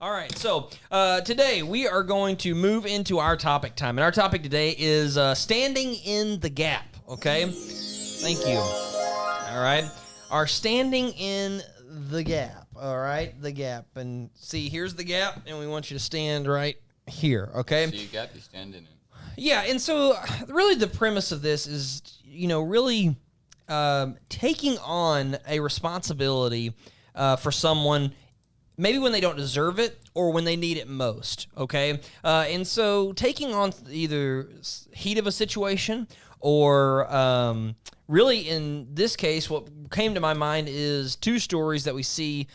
All right, so today we are going to move into our topic time. And our topic today is standing in the gap, okay? Thank you. All right. Our standing in the gap, all right? The gap. And see, here's the gap, and we want you to stand right here, okay? So you got to stand in it. Yeah, and so really the premise of this is, really taking on a responsibility for someone maybe when they don't deserve it or when they need it most, okay? And so taking on either heat of a situation or really in this case, what came to my mind is two stories that we see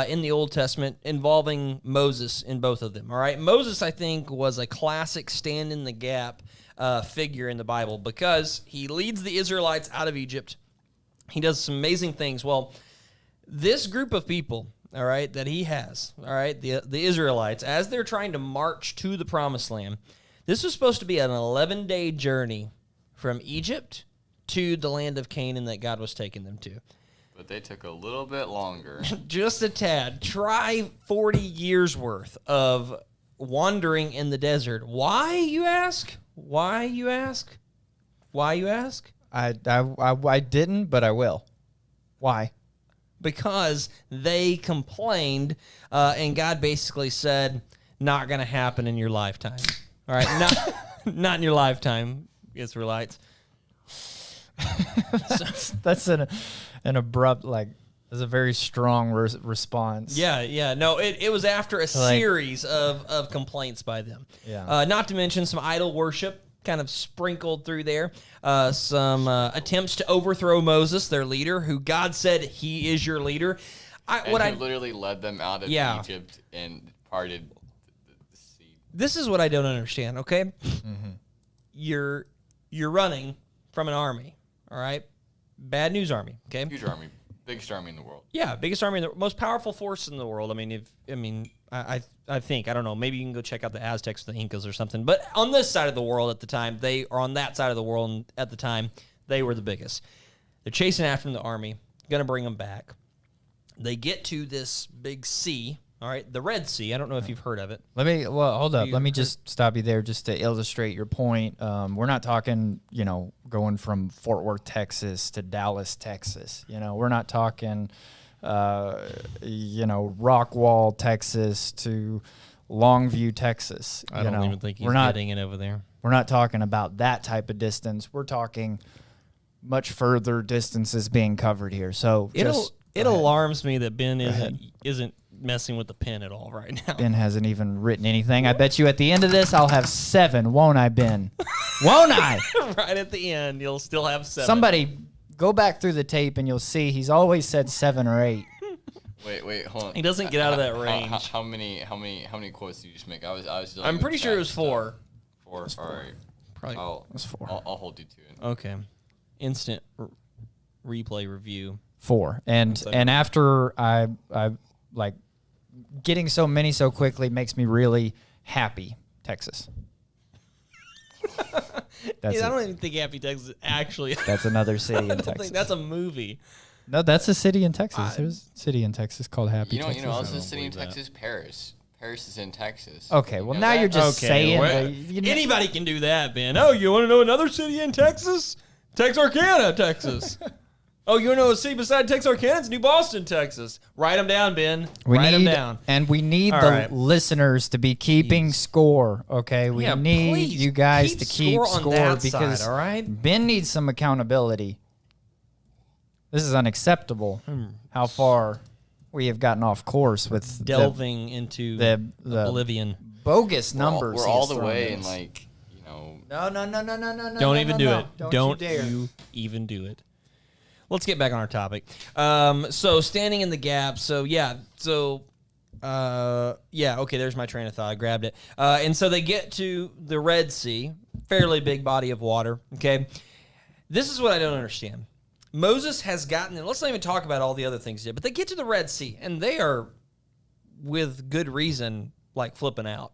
in the Old Testament involving Moses in both of them, all right? Moses, I think, was a classic stand-in-the-gap figure in the Bible because he leads the Israelites out of Egypt. He does some amazing things. Well, this group of people, all right, that he has, all right, the Israelites, as they're trying to march to the Promised Land, this was supposed to be an 11-day journey from Egypt to the land of Canaan that God was taking them to. But they took a little bit longer. Just a tad. Try 40 years worth of wandering in the desert. Why, you ask? Why, you ask? Why, you ask? I didn't, but I will. Why? Because they complained, and God basically said, not going to happen in your lifetime. All right? Not in your lifetime, Israelites. That's an abrupt, that's a very strong response. Yeah. No, it was after a series of complaints by them. Yeah. Not to mention some idol worship kind of sprinkled through there. Some attempts to overthrow Moses, their leader, who God said he is your leader. Who literally led them out of Egypt and parted the sea. This is what I don't understand, okay? Mm-hmm. You're running from an army, all right? Bad news army, okay? Huge army. Biggest army in the world. Yeah, biggest army, the most powerful force in the world. I think, I don't know, maybe you can go check out the Aztecs or the Incas or something. But on this side of the world at the time, on that side of the world at the time, they were the biggest. They're chasing after the army, going to bring them back. They get to this big sea, all right, the Red Sea. I don't know if you've heard of it. Hold up. Let me just stop you there just to illustrate your point. We're not talking, going from Fort Worth, Texas to Dallas, Texas. We're not talking, Rockwall, Texas to Longview, Texas. I don't even think he's getting it over there. We're not talking about that type of distance. We're talking much further distances being covered here. So it alarms me that Ben isn't messing with the pen at all right now. Ben hasn't even written anything. I bet you at the end of this, I'll have 7, won't I, Ben? Won't I? Right at the end, you'll still have 7. Somebody go back through the tape and you'll see he's always said 7 or 8. Wait, hold on. He doesn't get out of that range. How many quotes did you just make? I'm pretty sure it was 4. 4. All right. Probably. It was 4. I'll hold you to it. Okay. Instant replay review. 4. And after I getting so many so quickly makes me really happy. Texas. I don't even think Happy Texas actually. That's another city in I don't Texas. think that's a movie. No, that's a city in Texas. There's a city in Texas called Happy Texas. You know, also a city in Texas, Paris. Paris is in Texas. Okay, well now you're just saying. Anybody can do that, Ben. Oh, you want to know another city in Texas? Texarkana, Texas. Oh, you want to know a city beside Texarkana? It's New Boston, Texas. Write them down, Ben. Write them down. And we need listeners to be keeping score, okay? We need you guys to keep score because all right? Ben needs some accountability. This is unacceptable how far we have gotten off course with delving into the oblivion. Bogus numbers. We're all the way in No. Don't even do it. Don't you dare. You even do it. Let's get back on our topic. So standing in the gap. Okay, there's my train of thought. I grabbed it. And so they get to the Red Sea, fairly big body of water. Okay, this is what I don't understand. Moses has gotten, and let's not even talk about all the other things yet, but they get to the Red Sea, and they are, with good reason, flipping out.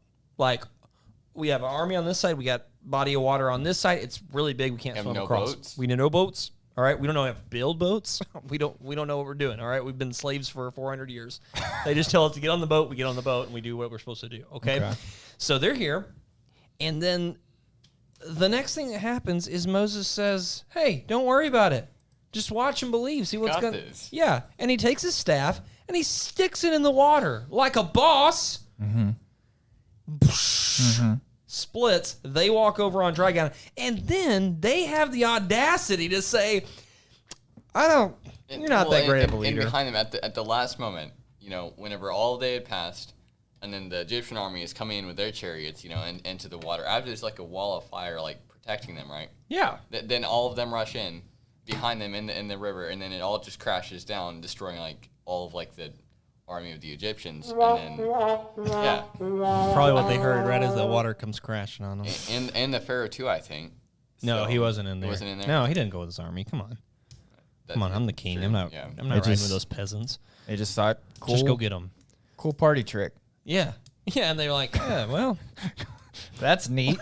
We have an army on this side, we got body of water on this side. It's really big. We can't swim across. Boats? We need no boats. All right, we don't know how to build boats. We don't know what we're doing. All right, we've been slaves for 400 years. They just tell us to get on the boat. We get on the boat and we do what we're supposed to do. Okay. So they're here, and then the next thing that happens is Moses says, "Hey, don't worry about it. Just watch and believe. See what's going." Yeah, and he takes his staff and he sticks it in the water like a boss. Splits. They walk over on dry ground, and then they have the audacity to say, You're not that great of a leader." And behind them, at the last moment, whenever all day had passed, and then the Egyptian army is coming in with their chariots, and into the water. After there's like a wall of fire, like protecting them, right? Yeah. Then all of them rush in behind them in the river, and then it all just crashes down, destroying like all of like the army of the Egyptians, and then probably what they heard right as the water comes crashing on them. And the Pharaoh too, I think. No, he wasn't in there. He wasn't in there. No, he didn't go with his army. Come on, I'm the king. True. I'm not riding with those peasants. They just thought, cool, just go get them. Cool party trick. Yeah, and they were like, yeah, well, that's neat.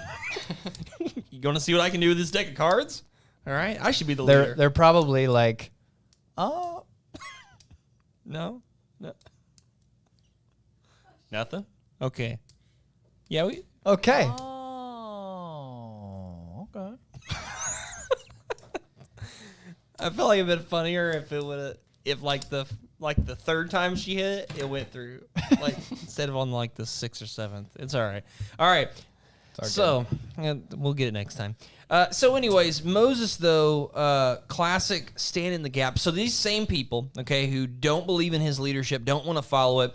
You going to see what I can do with this deck of cards? All right, I should be the leader. They're probably like, oh, no. Nothing? Okay. Yeah, okay. Oh, okay. I feel like it'd been funnier if it would if the third time she hit it went through. Like instead of on like the 6th or 7th. It's all right. All right. So we'll get it next time. So anyways, Moses, though, classic stand in the gap. So these same people, okay, who don't believe in his leadership, don't want to follow it,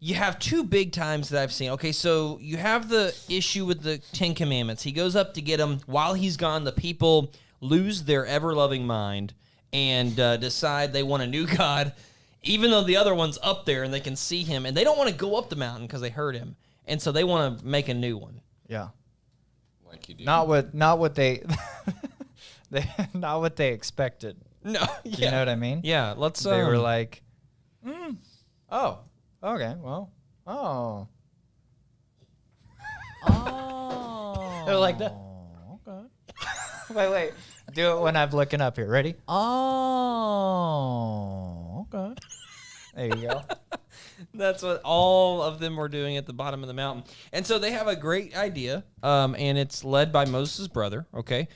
you have two big times that I've seen. Okay, so you have the issue with the 10 Commandments. He goes up to get them. While he's gone, the people lose their ever-loving mind and decide they want a new God, even though the other one's up there and they can see him. And they don't want to go up the mountain because they heard him. And so they want to make a new one. Yeah. Like you do. Not what they not what they expected. No. Yeah. You know what I mean? Yeah. Let's. They were like, oh, okay, well, oh. They're like that. Okay. Wait. Do it when I'm looking up here. Ready? Oh, okay. There you go. That's what all of them were doing at the bottom of the mountain. And so they have a great idea, and it's led by Moses' brother, okay?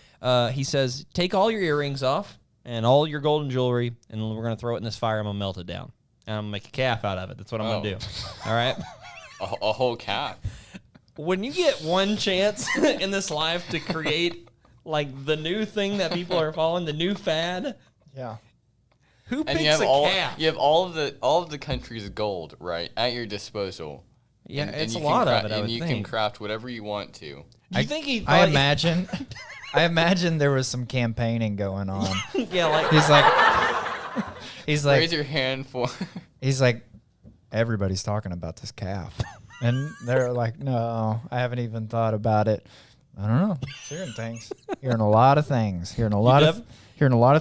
He says, take all your earrings off and all your golden jewelry, and we're going to throw it in this fire. I'm going to melt it down. And I'm going to make a calf out of it. That's what I'm going to do. All right? A whole calf. When you get one chance in this life to create, like, the new thing that people are following, the new fad. Yeah. Who picks a calf? You have all of the country's gold, right, at your disposal. Yeah, it's a lot of it, I would think. And you can craft whatever you want to. Do you think he I imagine there was some campaigning going on. Yeah, like he's like raise your hand for he's like, everybody's talking about this calf. And they're like, no, I haven't even thought about it. I don't know. Hearing things. Hearing a lot of things. Hearing a lot of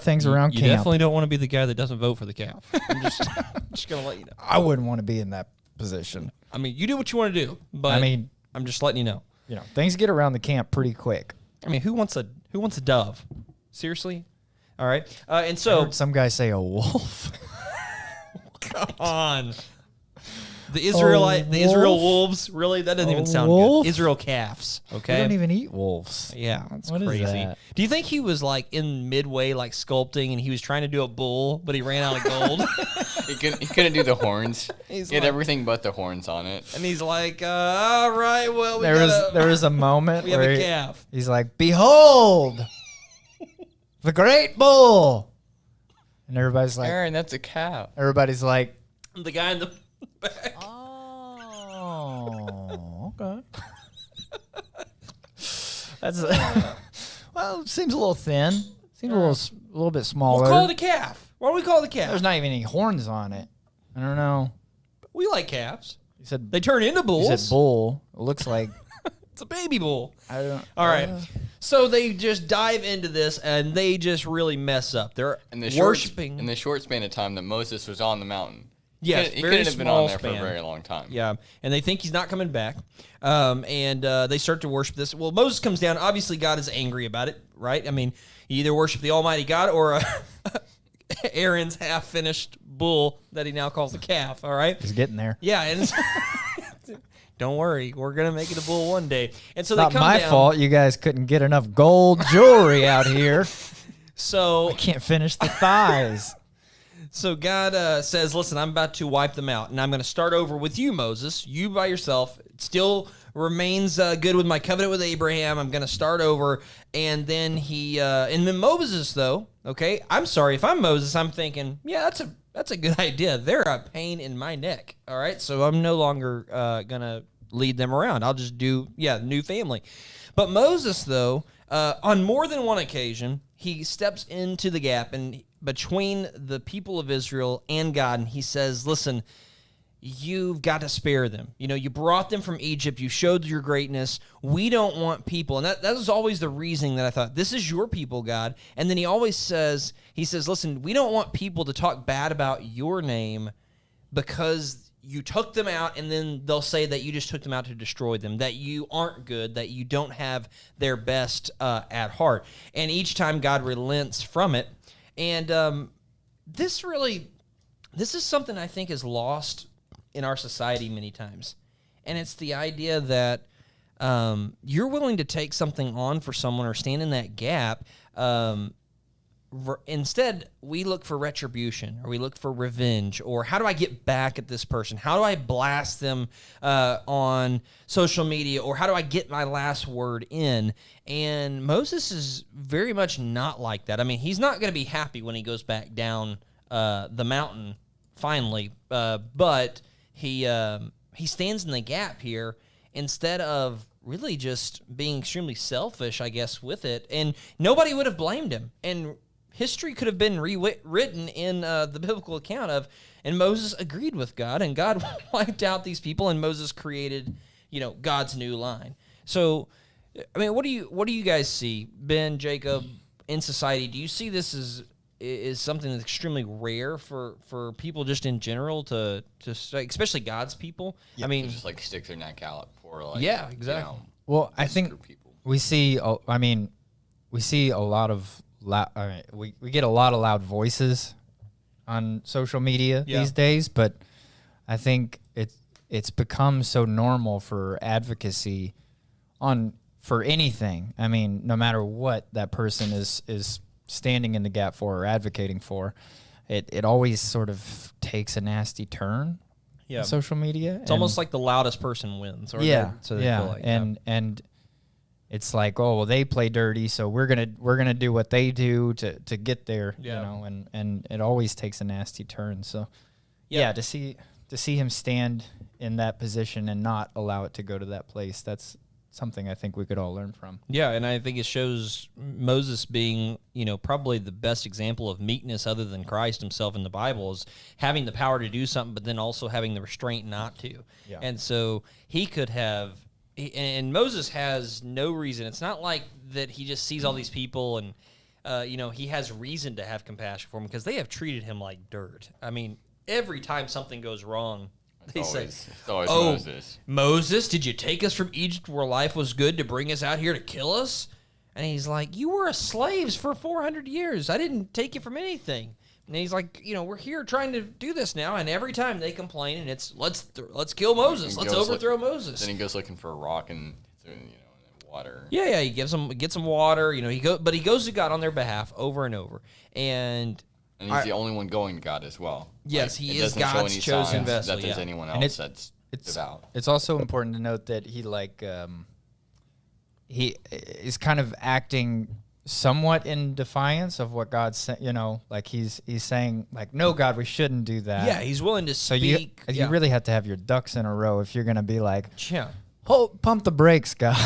things around camp. You definitely don't want to be the guy that doesn't vote for the calf. I'm just going to let you know. I wouldn't want to be in that position. I mean, you do what you want to do, but I'm just letting you know. You know, things get around the camp pretty quick. I mean, who wants a dove? Seriously? All right. And so I heard some guy say a wolf. Come on. The Israel wolves, really? That doesn't even sound good. Israel calves, okay? We don't even eat wolves. Yeah, that's crazy. Is that? Do you think he was like in midway, like sculpting, and he was trying to do a bull, but he ran out of gold? He couldn't do the horns. He had everything but the horns on it. And he's like, all right, well, there was a moment we have a calf. He's like, behold, the great bull. And everybody's like, Aaron, that's a calf. Everybody's like, the guy in the back. Oh, okay. That's well, it seems a little thin. Seems a little bit smaller. We'll call it a calf. Why don't we call it a calf? There's not even any horns on it. I don't know. We like calves. You said they turn into bulls. You said bull. It looks like it's a baby bull. I don't. All right. So they just dive into this and they just really mess up. They're worshiping. In the short span of time that Moses was on the mountain, Yes, he very couldn't have been small on there span. for a very long time. Yeah, and they think he's not coming back, and they start to worship this. Well, Moses comes down. Obviously, God is angry about it, right? I mean, you either worship the Almighty God or Aaron's half-finished bull that he now calls a calf. All right, He's getting there. yeah, and don't worry, we're gonna make it a bull one day. And so Not they come my down. fault. You guys couldn't get enough gold jewelry out here. So Can't finish the thighs. So God says, listen, I'm about to wipe them out, and I'm going to start over with you, Moses. You by yourself. It still remains good with my covenant with Abraham. I'm going to start over. And then and then Moses, though, okay, I'm sorry. If I'm Moses, I'm thinking, yeah, that's a good idea. They're a pain in my neck, all right? So I'm no longer going to lead them around. I'll just do, new family. But Moses, though, on more than one occasion, he steps into the gap and between the people of Israel and God, and he says, listen, you've got to spare them. You know, you brought them from Egypt. You showed your greatness. We don't want people. And that was always the reasoning that I thought, this is your people, God. And then he always says, listen, we don't want people to talk bad about your name because you took them out, and then they'll say that you just took them out to destroy them, that you aren't good, that you don't have their best at heart. And each time God relents from it. And this is something I think is lost in our society many times. And it's the idea that you're willing to take something on for someone or stand in that gap. Instead, we look for retribution, or we look for revenge, or how do I get back at this person? How do I blast them on social media, or how do I get my last word in? And Moses is very much not like that. I mean, he's not going to be happy when he goes back down the mountain finally, but he stands in the gap here instead of really just being extremely selfish, I guess, with it. And nobody would have blamed him. And history could have been rewritten in the biblical account of, and Moses agreed with God, and God wiped out these people, and Moses created, God's new line. So, I mean, what do you guys see, Ben, Jacob, in society? Do you see this is something that's extremely rare for people just in general to especially God's people? Yeah, I mean, just like stick their neck out for like exactly. Well, I think people. we see a lot of we get a lot of loud voices on social media these days, but I think it's become so normal for advocacy for anything. I mean, no matter what that person is standing in the gap for or advocating for, it always sort of takes a nasty turn. Yeah, on social media. It's almost like the loudest person wins. Or they feel like, and it's like, oh, well, they play dirty, so we're gonna do what they do to get there, and it always takes a nasty turn. So, to see him stand in that position and not allow it to go to that place, that's something I think we could all learn from. Yeah, and I think it shows Moses being, probably the best example of meekness other than Christ himself in the Bible, is having the power to do something, but then also having the restraint not to. Yeah. And so he could have, and Moses has no reason. It's not like that he just sees all these people and, he has reason to have compassion for them because they have treated him like dirt. I mean, every time something goes wrong, they say, it's always Moses, did you take us from Egypt where life was good to bring us out here to kill us? And he's like, you were slaves for 400 years. I didn't take you from anything. And he's like, we're here trying to do this now. And every time they complain, and it's, let's kill Moses. Let's overthrow Moses. Then he goes looking for a rock and water. Yeah, he gets some water. But he goes to God on their behalf over and over. And he's the only one going to God as well. Yes, he is God's chosen vessel. That there's anyone else that's devout. It's also important to note that he is kind of acting somewhat in defiance of what God said. Like he's saying, like, no, God, we shouldn't do that. Yeah, he's willing to so speak. You really have to have your ducks in a row if you're going to be like, yeah. Pump the brakes, God.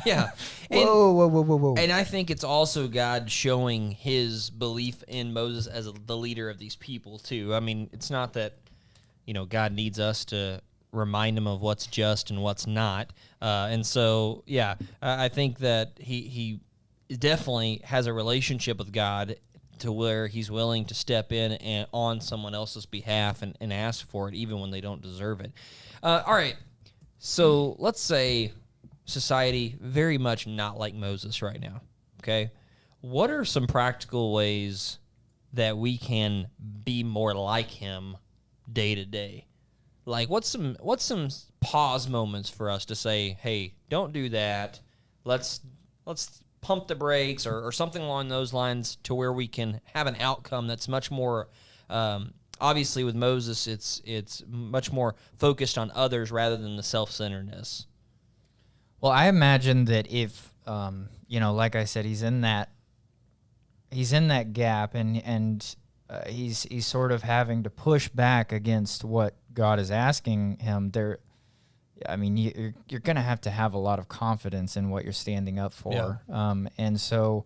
Yeah. Whoa. And I think it's also God showing his belief in Moses as the leader of these people, too. I mean, it's not that, God needs us to remind him of what's just and what's not. And so, I think that he definitely has a relationship with God to where he's willing to step in and on someone else's behalf and ask for it, even when they don't deserve it. All right, so let's say society very much not like Moses right now, okay? What are some practical ways that we can be more like him day to day? Like, what's some pause moments for us to say, hey, don't do that. Let's pump the brakes or something along those lines to where we can have an outcome that's much more obviously with Moses it's much more focused on others rather than the self-centeredness. Well, I imagine that if like I said, he's in that gap and he's sort of having to push back against what God is asking him there. I mean, you're going to have a lot of confidence in what you're standing up for. Yeah. And so,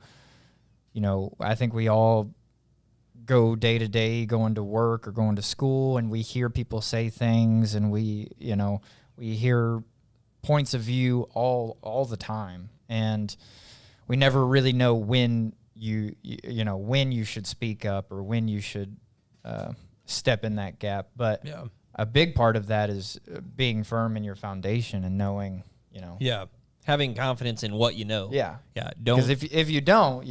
I think we all go day to day, going to work or going to school, and we hear people say things, and we hear points of view all the time. And we never really know when when you should speak up or when you should step in that gap. But Yeah. a big part of that is being firm in your foundation and knowing, Yeah. Having confidence in what you know. Yeah. Yeah. Don't. Because if you don't,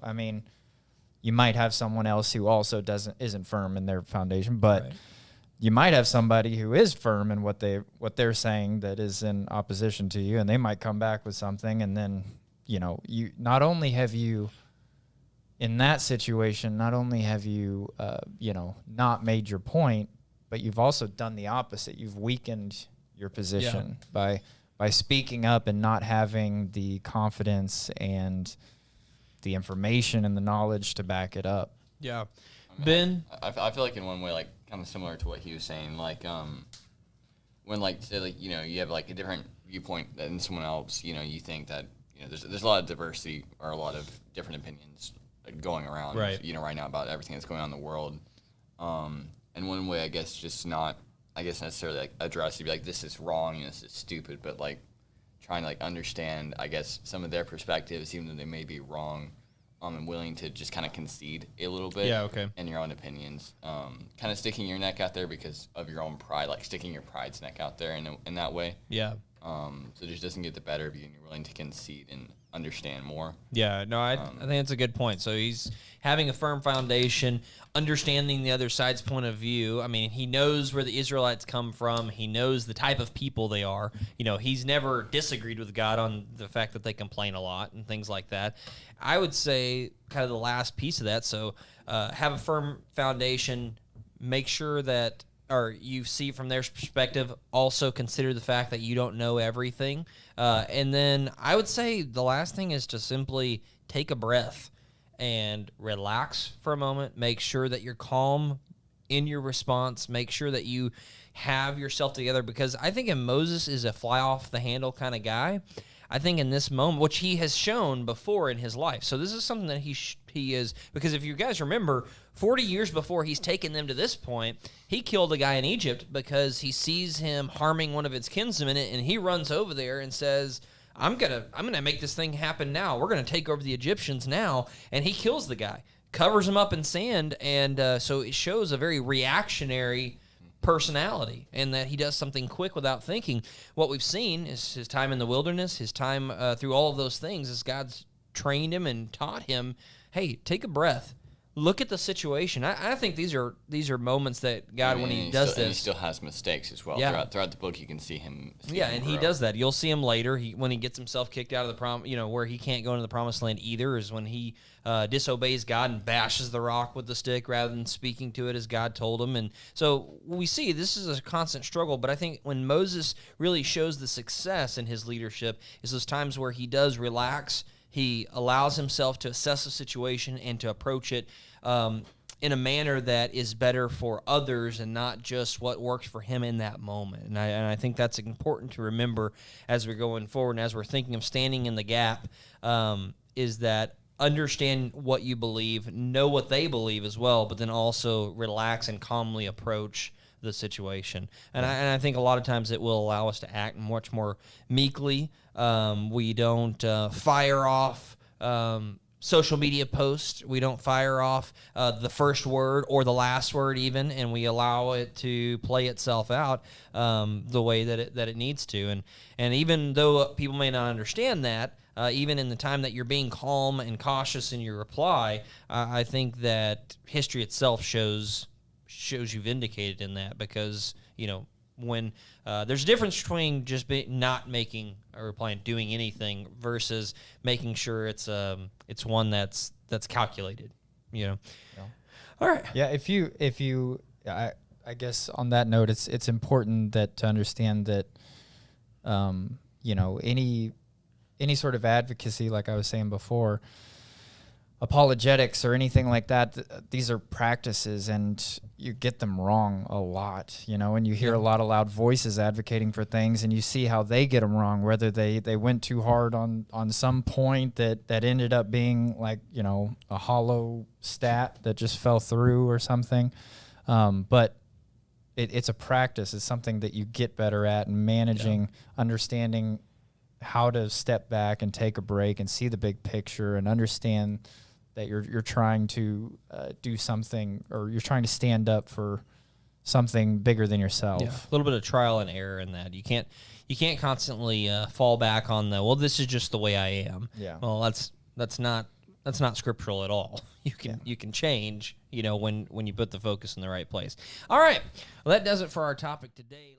I mean, you might have someone else who also isn't firm in their foundation, but Right. you might have somebody who is firm in what they're saying that is in opposition to you, and they might come back with something, and then you not only have you in that situation, not only have you not made your point, but you've also done the opposite. You've weakened your position by speaking up and not having the confidence and the information and the knowledge to back it up. Yeah. Ben? I feel like in one way, like, kind of similar to what he was saying, like, when, like, say, like, you have, like, a different viewpoint than someone else, you think that, there's a lot of diversity or a lot of different opinions going around, Right. Right now about everything that's going on in the world. And one way, I guess, just not, necessarily, like, address to be like, this is wrong, this is stupid, but, like, trying to, like, understand, I guess, some of their perspectives, even though they may be wrong, and willing to just kind of concede a little bit in your own opinions. Kind of sticking your neck out there because of your own pride, like sticking your pride's neck out there in that way. Yeah. So it just doesn't get the better of you and you're willing to concede and understand more. Yeah, no, I think that's a good point. So he's having a firm foundation, understanding the other side's point of view. I mean, he knows where the Israelites come from. He knows the type of people they are. He's never disagreed with God on the fact that they complain a lot and things like that. I would say kind of the last piece of that, so have a firm foundation, make sure that, or you see from their perspective, also consider the fact that you don't know everything. And then I would say the last thing is to simply take a breath and relax for a moment. Make sure that you're calm in your response. Make sure that you have yourself together, because I think Moses is a fly off the handle kind of guy. I think in this moment, which he has shown before in his life. So this is something that he is, because if you guys remember, 40 years before he's taken them to this point, he killed a guy in Egypt because he sees him harming one of his kinsmen, and he runs over there and says, I'm gonna make this thing happen now. We're gonna take over the Egyptians now, and he kills the guy, covers him up in sand, and so it shows a very reactionary personality, and that he does something quick without thinking. What we've seen is his time in the wilderness, his time through all of those things, as God's trained him and taught him, hey, take a breath. Look at the situation. I think these are moments that God, when he does this, and he still has mistakes as well. Yeah. Throughout the book, you can see him. And he does that. You'll see him later. When he gets himself kicked out of the where he can't go into the promised land either, is when he disobeys God and bashes the rock with the stick rather than speaking to it as God told him. And so we see this is a constant struggle. But I think when Moses really shows the success in his leadership is those times where he does relax. He allows himself to assess the situation and to approach it in a manner that is better for others and not just what works for him in that moment. And I think that's important to remember as we're going forward and as we're thinking of standing in the gap, is that understand what you believe, know what they believe as well, but then also relax and calmly approach the situation. And I think a lot of times it will allow us to act much more meekly. We don't fire off social media post. We don't fire off the first word or the last word even, and we allow it to play itself out the way that it needs to. And even though people may not understand that, even in the time that you're being calm and cautious in your reply, I think that history itself shows you vindicated in that, because when there's a difference between just not making a reply and doing anything versus making sure it's one that's calculated. Yeah. All right. Yeah. If you, I guess on that note, it's important to understand that, any sort of advocacy, like I was saying before, apologetics or anything like that, these are practices, and you get them wrong a lot, and you hear a lot of loud voices advocating for things, and you see how they get them wrong, whether they went too hard on some point that ended up being like, a hollow stat that just fell through or something. But it's a practice. It's something that you get better at, and managing, understanding how to step back and take a break and see the big picture and understand that you're trying to do something, or you're trying to stand up for something bigger than yourself. Yeah, a little bit of trial and error in that. You can't constantly fall back on this is just the way I am. Yeah. Well, that's not scriptural at all. You can change, when you put the focus in the right place. All right. Well, that does it for our topic today.